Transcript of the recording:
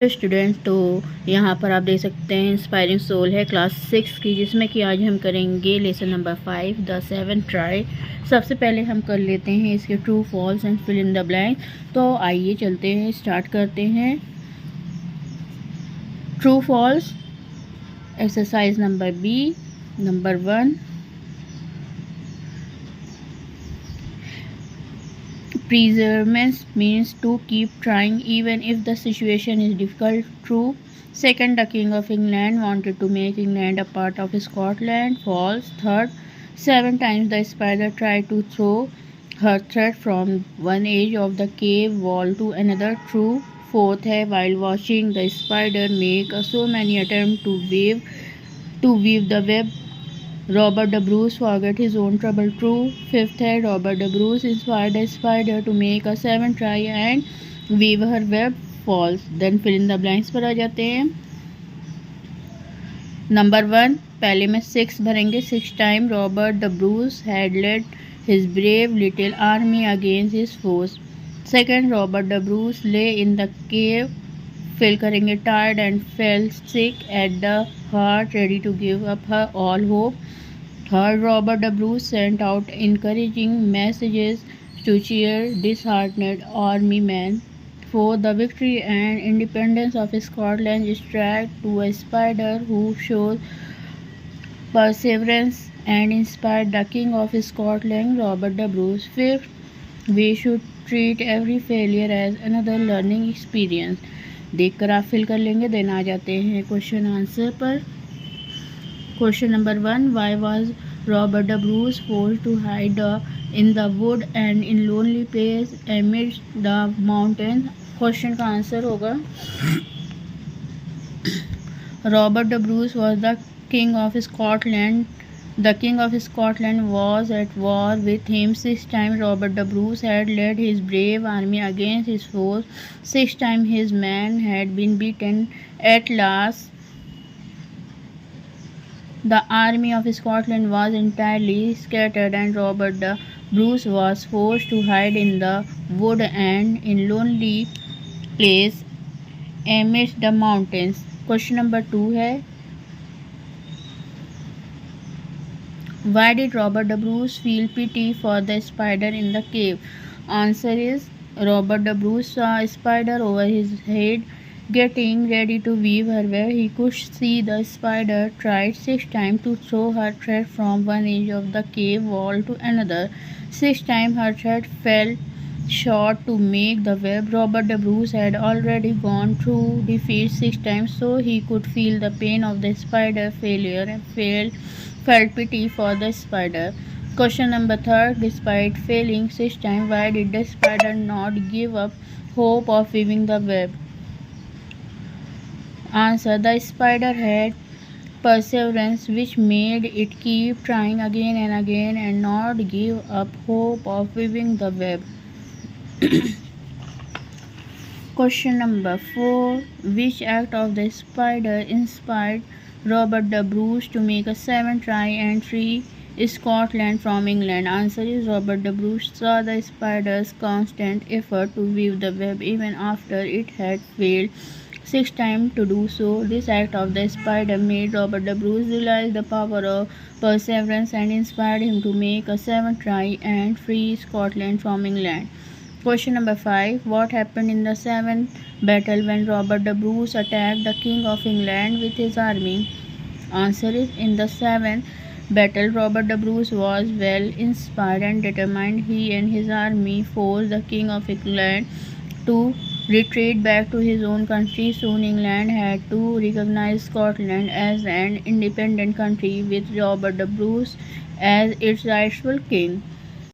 Student, तो यहाँ पर आप देख सकते हैं इंस्पायरिंग सोल है क्लास 6 की, जिसमें कि आज हम करेंगे लेसन नंबर 5 द 7 ट्राई। सबसे पहले हम कर लेते हैं इसके true false and fill in the blank. तो आइए चलते हैं, स्टार्ट करते हैं। True false exercise number B. Number 1, perseverance means to keep trying even if the situation is difficult. True. Second, the King of England wanted to make England a part of Scotland. False. Third, 7 times the spider tried to throw her thread from one edge of the cave wall to another. True. Fourth है, while watching the spider make so many attempts to weave the web, Robert the Bruce forgot his own trouble. True. Fifth है, Robert the Bruce inspired the spider to make a 7 try and weave her web. False. Then fill in the blanks पर आ जाते हैं। Number 1, पहले में 6 भरेंगे। 6 time Robert the Bruce had led his brave little army against his foes. Second, Robert the Bruce lay in the cave, fill करेंगे tired and fell sick at the heart, ready to give up her all hope. Third, Robert the Bruce sent out encouraging messages to cheer disheartened army men. Fourth, the victory and independence of Scotland is tracked to a spider who shows perseverance and inspired the King of Scotland, Robert the Bruce. Fifth, we should treat every failure as another learning experience. देखकर आप fill कर लेंगे। Then आ जाते हैं question answer पर। Question number 1, why was Robert the Bruce forced to hide in the wood and in lonely place amidst the mountains? Question का answer होगा Robert the Bruce was the king of Scotland. The king of Scotland was at war with him. 6 times Robert the Bruce had led his brave army against his foes. 6 times his men had been beaten. At last, the army of Scotland was entirely scattered and Robert the Bruce was forced to hide in the wood and in lonely place amidst the mountains. Question number 2 है, why did Robert the Bruce feel pity for the spider in the cave? Answer is, Robert the Bruce saw a spider over his head getting ready to weave her web. He could see the spider tried 6 times to throw her thread from one edge of the cave wall to another. 6 times her thread fell short to make the web. Robert the Bruce had already gone through defeat 6 times, so he could feel the pain of the spider failure and felt pity for the spider. Question number 3, despite failing 6 times, why did the spider not give up hope of weaving the web? Answer, the spider had perseverance which made it keep trying again and again and not give up hope of weaving the web. Question number 4, which act of the spider inspired Robert the Bruce to make a 7 try and free Scotland from England? Answer is, Robert the Bruce saw the spider's constant effort to weave the web even after it had failed 6 times to do so. This act of the spider made Robert the Bruce realize the power of perseverance and inspired him to make a 7 try and free Scotland from England. Question number 5, what happened in the 7th battle when Robert the Bruce attacked the King of England with his army? Answer is, in the 7th battle, Robert the Bruce was well inspired and determined. He and his army forced the King of England to retreat back to his own country. Soon England had to recognize Scotland as an independent country with Robert the Bruce as its rightful king.